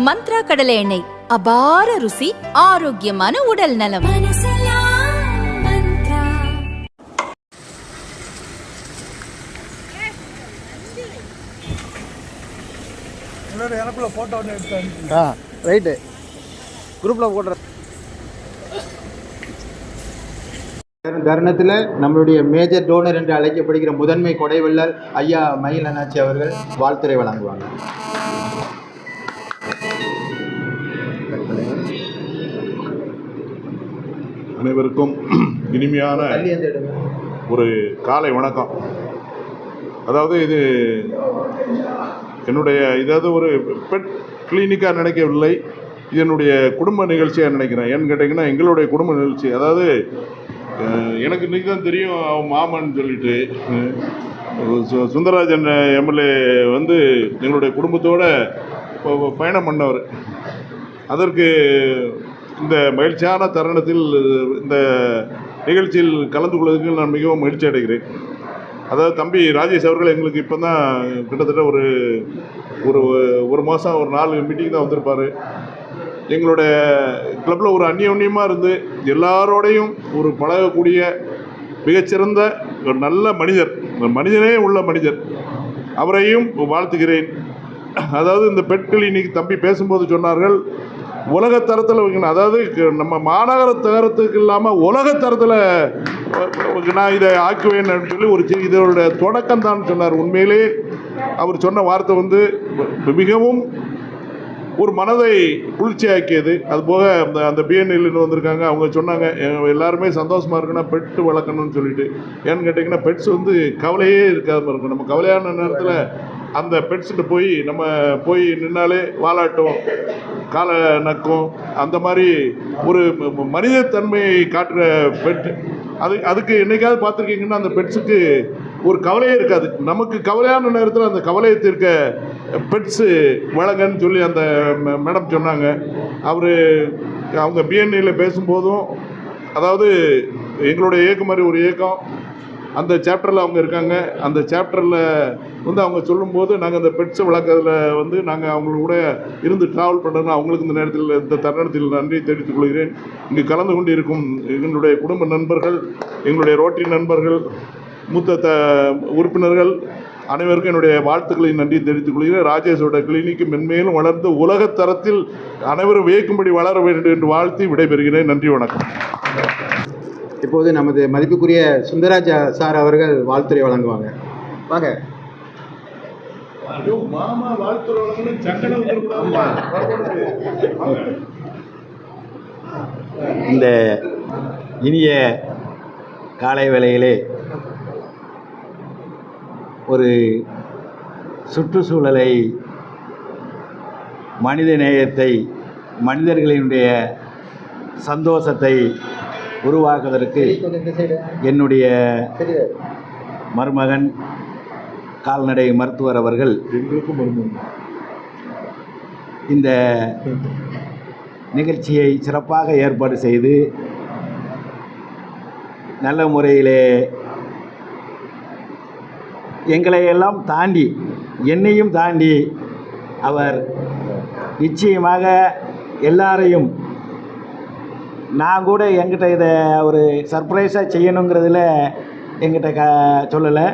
மந்த்ரா கடலை எண்ணெய், அபார ருசி, ஆரோக்கியமான உடல் நலம். ரைட்டு குரூப்பில் போடுற தருணத்தில் நம்மளுடைய மேஜர் டோனர் என்று அழைக்கப்படுகிற முதன்மை கொடைவள்ளல் ஐயா மயில் அண்ணாச்சி அவர்கள் வாழ்த்துரை வழங்குவாங்க. அனைவருக்கும் இனிமையான ஒரு காலை வணக்கம். அதாவது இது என்னுடைய இதாவது ஒரு பெட் கிளினிக்காக நினைக்கவில்லை, இது என்னுடைய குடும்ப நிகழ்ச்சியாக நினைக்கிறேன். ஏன்னு கேட்டிங்கன்னா எங்களுடைய குடும்ப நிகழ்ச்சி. அதாவது எனக்கு இன்றைக்கி தான் தெரியும் அவன் மாமன்னு சொல்லிட்டு சுந்தரராஜன் எம்எல்ஏ வந்து எங்களுடைய குடும்பத்தோடு பயணம் பண்ணவர். அதற்கு இந்த மகிழ்ச்சியான தருணத்தில் இந்த நிகழ்ச்சியில் கலந்து கொள்வதற்கு நான் மிகவும் மகிழ்ச்சி அடைகிறேன். அதாவது தம்பி ராஜேஷ் அவர்கள் எங்களுக்கு இப்போ தான் கிட்டத்தட்ட ஒரு மாதம் ஒரு 4 மீட்டிங் தான் வந்திருப்பார். எங்களுடைய கிளப்பில் ஒரு அந்யோன்யமாக இருந்து எல்லாரோடையும் ஒரு பழகக்கூடிய மிகச்சிறந்த ஒரு நல்ல மனிதனே உள்ள மனிதர். அவரையும் வாழ்த்துகிறேன். அதாவது இந்த பெட் கிளினிக் தம்பி பேசும்போது சொன்னார்கள், உலகத்தரத்தில் வைக்கணும். அதாவது நம்ம மாநகர தரத்துக்கு இல்லாமல் உலகத்தரத்தில் நான் இதை ஆக்குவேன் அப்படின்னு சொல்லி இதோட தொடக்கம் தான் சொன்னார். உண்மையிலே அவர் சொன்ன வார்த்தை வந்து மிகவும் ஒரு மனதை குளிர்ச்சியாக்கியது. அதுபோக அந்த பிஎன்எல்னு வந்திருக்காங்க, அவங்க சொன்னாங்க எல்லாருமே சந்தோஷமாக இருக்குன்னா பெட்டு வளர்க்கணும்னு சொல்லிட்டு. ஏன்னு கேட்டிங்கன்னா பெட்ஸ் வந்து கவலையே இருக்காமல் இருக்கும். நம்ம கவலையான நேரத்தில் அந்த பெட்ஸ்கிட்ட நம்ம போய் நின்னாலே வாலாட்டும், காலை நக்கும், அந்த மாதிரி ஒரு மனிதத்தன்மையை காட்டுற பெட். அதுக்கு என்னைக்காவது பார்த்துருக்கீங்கன்னா அந்த பெட்ஸுக்கு ஒரு கவலையே இருக்காது. நமக்கு கவலையான நேரத்தில் அந்த கவலையை தீர்க்க பெட்ஸு வழங்கன்னு சொல்லி அந்த மேடம் சொன்னாங்க. அவங்க பிஎன்ஏயில் பேசும்போதும், அதாவது எங்களுடைய இயக்கம் மாதிரி ஒரு இயக்கம் அந்த சாப்டரில் அவங்க இருக்காங்க. அந்த சாப்டரில் வந்து அவங்க சொல்லும்போது நாங்கள் அந்த பெட்ஸை வளர்க்குறதுல நாங்கள் அவங்களோட கூட இருந்து ட்ராவல் பண்ணுறோம். அவங்களுக்கு இந்த தருணத்தில் நன்றி தெரிவித்துக் கொள்கிறேன். இங்கு கலந்து கொண்டு இருக்கும் எங்களுடைய குடும்ப நண்பர்கள், எங்களுடைய ரோட்டரி நண்பர்கள், மூத்த உறுப்பினர்கள் அனைவருக்கும் என்னுடைய வாழ்த்துக்களை நன்றி தெரிவித்துக் கொள்கிறேன். ராஜேஷோட கிளினிக்கு மென்மேலும் வளர்ந்து உலகத்தரத்தில் அனைவரும் வியக்கும்படி வளர வேண்டும் என்று வாழ்த்தி விடைபெறுகிறேன். நன்றி, வணக்கம். இப்போது நமது மதிப்புக்குரிய சுந்தரராஜா சார் அவர்கள் வாழ்த்துரை வழங்குவாங்க. வாங்க. இந்த இனிய காலை வேளையிலே ஒரு சுற்றுச்சூழலை, மனித நேயத்தை, மனிதர்களினுடைய சந்தோஷத்தை உருவாக்குவதற்கு என்னுடைய மருமகன் கால்நடை மருத்துவர் அவர்கள் இந்த நிகழ்ச்சியை சிறப்பாக ஏற்பாடு செய்து நல்ல முறையிலே எங்களையெல்லாம் தாண்டி, என்னையும் தாண்டி அவர் நிச்சயமாக எல்லாரையும், நான் கூட என்கிட்ட இதை ஒரு சர்ப்ரைஸாக செய்யணுங்கிறதுல என்கிட்ட சொல்லலை.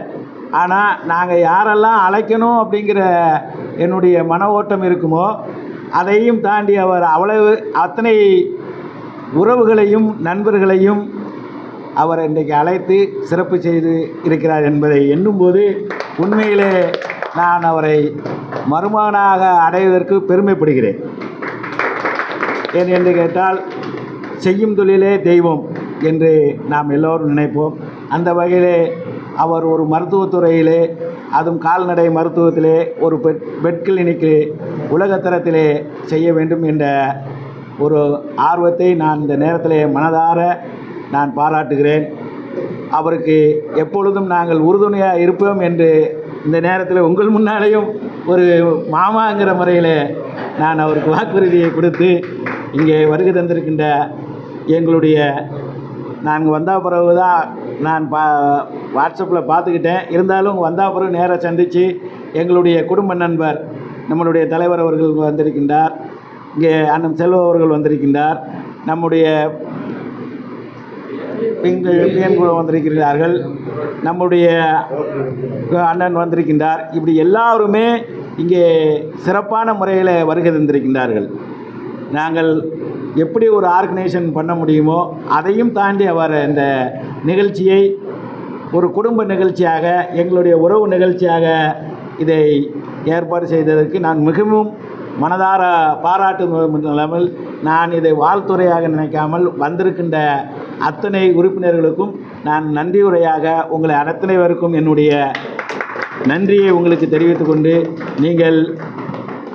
ஆனால் நாங்கள் யாரெல்லாம் அழைக்கணும் அப்படிங்கிற என்னுடைய மன ஓட்டம் இருக்குமோ அதையும் தாண்டி அவர் அத்தனை உறவுகளையும் நண்பர்களையும் அவர் இன்றைக்கு அழைத்து சிறப்பு செய்து இருக்கிறார் என்பதை எண்ணும்போது உண்மையிலே நான் அவரை மருமகனாக அடைவதற்கு பெருமைப்படுகிறேன். ஏன் என்று கேட்டால், செய்யும் தொழிலே தெய்வம் என்று நாம் எல்லோரும் நினைப்போம். அந்த வகையிலே அவர் ஒரு மருத்துவத்துறையிலே, அதுவும் கால்நடை மருத்துவத்திலே ஒரு பெட் கிளினிக்கு உலகத்தரத்திலே செய்ய வேண்டும் என்ற ஒரு ஆர்வத்தை நான் இந்த நேரத்திலே மனதார நான் பாராட்டுகிறேன். அவருக்கு எப்பொழுதும் நாங்கள் உறுதுணையாக இருப்போம் என்று இந்த நேரத்தில் உங்கள் முன்னாலேயும் ஒரு மாமாங்கிற முறையில் நான் அவருக்கு வாக்குறுதியை கொடுத்து இங்கே வருகை தந்திருக்கின்ற எங்களுடைய, நாங்கள் வந்த பிறகு தான் நான் வாட்ஸ்அப்பில் பார்த்துக்கிட்டேன், இருந்தாலும் வந்த பிறகு நேராக சந்தித்து எங்களுடைய குடும்ப நண்பர் நம்மளுடைய தலைவர் அவர்கள் வந்திருக்கின்றார். இங்கே அண்ணன் செல்வ அவர்கள் வந்திருக்கின்றார். நம்முடைய பிஎன்குழு வந்திருக்கிறார்கள். நம்முடைய அண்ணன் வந்திருக்கின்றார். இப்படி எல்லாருமே இங்கே சிறப்பான முறையில் வருகை தந்திருக்கின்றார்கள். நாங்கள் எப்படி ஒரு ஆர்கனைசேஷன் பண்ண முடியுமோ அதையும் தாண்டி அவர் இந்த நிகழ்ச்சியை ஒரு குடும்ப நிகழ்ச்சியாக, எங்களுடைய உறவு நிகழ்ச்சியாக இதை ஏற்பாடு செய்ததற்கு நான் மிகவும் மனதார பாராட்டும் நிலைமையில் நான் இதை வாழ்த்துறையாக நினைக்காமல் வந்திருக்கின்ற அத்தனை உறுப்பினர்களுக்கும் நான் நன்றி உரையாக உங்களை அத்தனைவருக்கும் என்னுடைய நன்றியை உங்களுக்கு தெரிவித்து கொண்டு, நீங்கள்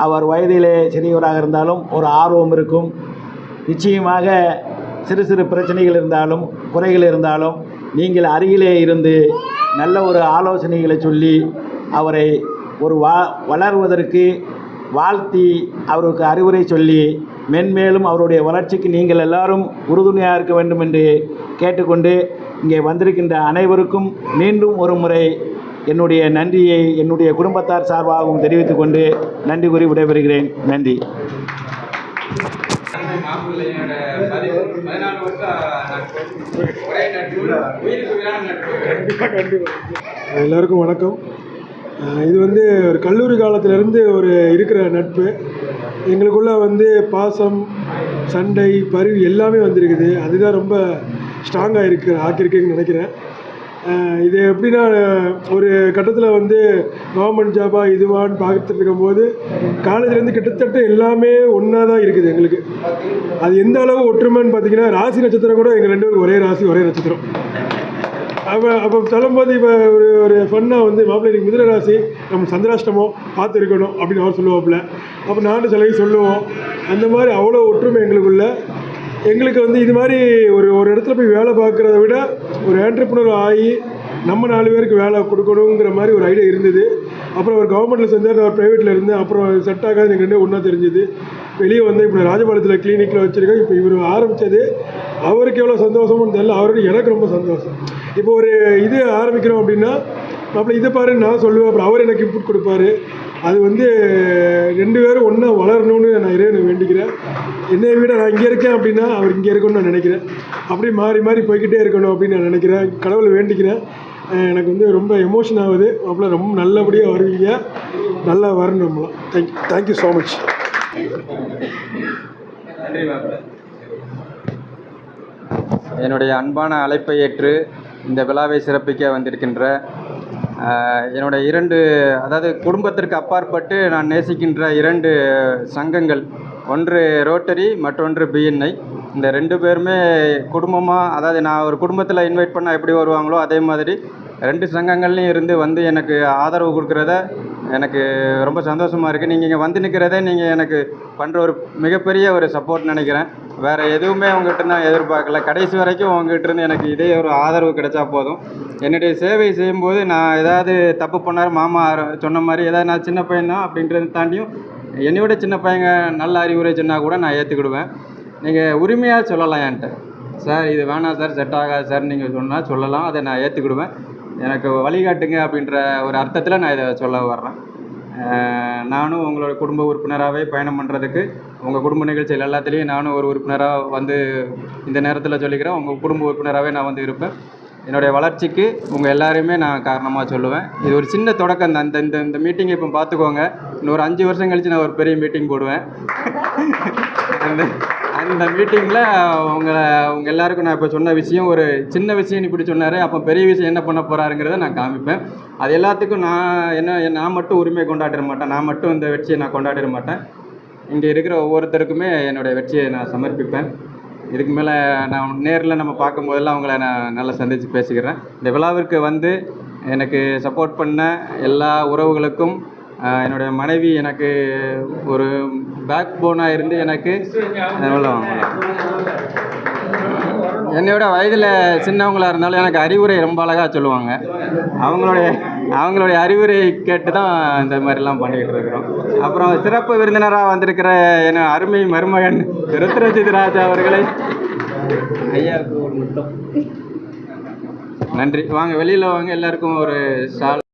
அவர் வயதிலே சிறியவராக இருந்தாலும் ஒரு ஆர்வம் இருக்கும். நிச்சயமாக சிறு சிறு பிரச்சனைகள் இருந்தாலும் குறைகள் இருந்தாலும் நீங்கள் அருகிலே இருந்து நல்ல ஒரு ஆலோசனைகளை சொல்லி அவரை ஒரு வளர்வதற்கு வாழ்த்தி அவருக்கு அறிவுரை சொல்லி மென்மேலும் அவருடைய வளர்ச்சிக்கு நீங்கள் எல்லாரும் உறுதுணையாக இருக்க வேண்டும் என்று கேட்டுக்கொண்டு, இங்கே வந்திருக்கின்ற அனைவருக்கும் மீண்டும் ஒரு முறை என்னுடைய நன்றியை என்னுடைய குடும்பத்தார் சார்பாகவும் தெரிவித்துக் கொண்டு நன்றி கூறி விடைபெறுகிறேன். நன்றி. எல்லாருக்கும் வணக்கம். இது வந்து ஒரு கல்லூரி காலத்திலேருந்து ஒரு இருக்கிற நட்பு. எங்களுக்குள்ளே பாசம், சண்டை, பரிவு எல்லாமே வந்திருக்குது. அதுதான் ரொம்ப ஸ்ட்ராங்காக ஆக்கியிருக்கேன்னு நினைக்கிறேன். இது எப்படின்னா, ஒரு கட்டத்தில் கவர்மெண்ட் ஜாபாக இதுவான்னு பார்த்துட்டு இருக்கும்போது காலேஜ்லேருந்து கிட்டத்தட்ட எல்லாமே ஒன்றா தான் இருக்குது எங்களுக்கு. அது எந்த அளவு ஒற்றுமைன்னு பார்த்தீங்கன்னா, ராசி நட்சத்திரம் கூட எங்கள் 2 பேரும் ஒரே ராசி ஒரே நட்சத்திரம். அப்போ சொல்லும்போது இப்போ ஒரு ஃபன்னாக மாப்பிள்ளை எனக்கு மிதுன ராசி, நம்ம சந்திராஷ்டமம் பார்த்து இருக்கணும் அப்படின்னு அவர் சொல்லுவாப்புல. அப்போ நானும் சிலையும் சொல்லுவோம். அந்த மாதிரி அவ்வளோ ஒற்றுமை எங்களுக்குள்ள. எங்களுக்கு இது மாதிரி ஒரு இடத்துல போய் வேலை பார்க்குறத விட ஒரு ஆண்டர்ப்ரனர் ஆகி நம்ம 4 பேருக்கு வேலை கொடுக்கணுங்கிற மாதிரி ஒரு ஐடியா இருந்தது. அப்புறம் ஒரு கவர்மெண்ட்டில் சேர்ந்தார், நான் ப்ரைவேட்டில் இருந்தேன். அப்புறம் செட் ஆகாது, எனக்கு 2 ஒன்றா தெரிஞ்சுது. வெளியே இப்போ ராஜபாளையத்தில் கிளினிக்கில் வச்சுருக்கேன். இப்போ இவர் ஆரம்பித்தது அவருக்கு எவ்வளோ சந்தோஷம்னு தெரியல, அவருக்கு எனக்கு ரொம்ப சந்தோஷம். இப்போ ஒரு இது ஆரம்பிக்கிறோம் அப்படின்னா, அப்போ இதை பாருன்னு நான் சொல்லுவேன், அப்புறம் அவர் எனக்கு இன்புட் கொடுப்பாரு. அது 2 பேரும் ஒன்றா வளரணும்னு நான் இறைவனை வேண்டிக்கிறேன். என்னை விட நான் இங்கே இருக்கேன் அப்படின்னா அவர் இங்கே இருக்கணும்னு நான் நினைக்கிறேன். அப்படி மாறி மாறி போய்கிட்டே இருக்கணும் அப்படின்னு நான் நினைக்கிறேன். கடவுளை வேண்டிக்கிறேன். எனக்கு ரொம்ப எமோஷன் ஆகுது. அப்போலாம் ரொம்ப நல்லபடியாக வருவீங்க, நல்லா வரணும் நம்மளாம். Thank you so much. என்னுடைய அன்பான அழைப்பை ஏற்று இந்த விழாவை சிறப்பிக்க வந்திருக்கின்ற என்னுடைய 2, அதாவது குடும்பத்திற்கு அப்பாற்பட்டு நான் நேசிக்கின்ற 2 சங்கங்கள், ஒன்று ரோட்டரி, மற்றொன்று பிஎன்ஐ. இந்த 2 பேருமே குடும்பமாக, அதாவது நான் ஒரு குடும்பத்தில் இன்வைட் பண்ணால் எப்படி வருவாங்களோ அதே மாதிரி 2 சங்கங்கள்லையும் இருந்து எனக்கு ஆதரவு கொடுக்குறத எனக்கு ரொம்ப சந்தோஷமாக இருக்குது. நீங்கள் இங்கே வந்து நிற்கிறதே நீங்கள் எனக்கு பண்ணுற ஒரு மிகப்பெரிய ஒரு சப்போர்ட் நினைக்கிறேன். வேறு எதுவுமே உங்கள்கிட்ட நான் எதிர்பார்க்கல. கடைசி வரைக்கும் உங்கள்கிட்ட எனக்கு இதே ஒரு ஆதரவு கிடைச்சா போதும். என்னுடைய சேவை செய்யும்போது நான் ஏதாவது தப்பு பண்ணார், மாமா சொன்ன மாதிரி ஏதாவது நான் சின்ன பையன் தான் அப்படின்றத தாண்டியும் என்னை விட சின்ன பையங்க நல்ல அறிவுரை சொன்னால் கூட நான் ஏற்றுக்கிடுவேன். நீங்கள் உரிமையாக சொல்லலாம் என்கிட்ட, சார் இது வேணாம் சார், செட் ஆகாது சார் நீங்கள் சொன்னால் சொல்லலாம், அதை நான் ஏற்றுக்கிடுவேன். எனக்கு வழிகாட்டுங்க அப்படின்ற ஒரு அர்த்தத்தில் நான் இதை சொல்ல வர்றேன். நானும் உங்களோட குடும்ப உறுப்பினராகவே பயணம் பண்ணுறதுக்கு, உங்கள் குடும்ப நிகழ்ச்சிகள் எல்லாத்துலேயும் நானும் ஒரு உறுப்பினராக இந்த நேரத்தில் சொல்லிக்கிறேன். உங்கள் குடும்ப உறுப்பினராகவே நான் இருப்பேன். என்னுடைய வளர்ச்சிக்கு உங்கள் எல்லாரையுமே நான் காரணமாக சொல்லுவேன். இது ஒரு சின்ன தொடக்கம் தான். இந்த மீட்டிங்கை இப்போ பார்த்துக்கோங்க. இன்னொரு 5 வருஷம் கழித்து நான் ஒரு பெரிய மீட்டிங் போடுவேன். அந்த மீட்டிங்கில் உங்கள் எல்லாருக்கும் நான் இப்போ சொன்ன விஷயம், ஒரு சின்ன விஷயம் இப்படி சொன்னார், அப்போ பெரிய விஷயம் என்ன பண்ண போகிறாருங்கிறத நான் காமிப்பேன். அது எல்லாத்துக்கும் நான் மட்டும் உரிமை கொண்டாடிட மாட்டேன், நான் மட்டும் இந்த வெற்றியை நான் கொண்டாடிட மாட்டேன். இங்கே இருக்கிற ஒவ்வொருத்தருக்குமே என்னுடைய வெற்றியை நான் சமர்ப்பிப்பேன். இதுக்கு மேலே நான் நேரில் நம்ம பார்க்கும்போதெல்லாம் அவங்கள நான் நல்லா சந்தித்து பேசிக்கிறேன். இந்த விழாவிற்கு எனக்கு சப்போர்ட் பண்ண எல்லா உறவுகளுக்கும், என்னுடைய மனைவி எனக்கு ஒரு பேக் போனாக இருந்து எனக்கு என்னையோட வயதில் சின்னவங்களாக இருந்தாலும் எனக்கு அறிவுரை ரொம்ப அழகாக சொல்லுவாங்க. அவங்களுடைய அறிவுரை கேட்டு தான் இந்த மாதிரிலாம் பண்ணிக்கிட்டு இருக்கிறோம். அப்புறம் சிறப்பு விருந்தினராக வந்திருக்கிற என் அருமை மருமகன் ருத்ரஜித் ராஜா அவர்களை ஐயாவுக்கு ஒரு மட்டும் நன்றி. வாங்க வெளியில் வாங்க, எல்லாருக்கும் ஒரு ஷால்.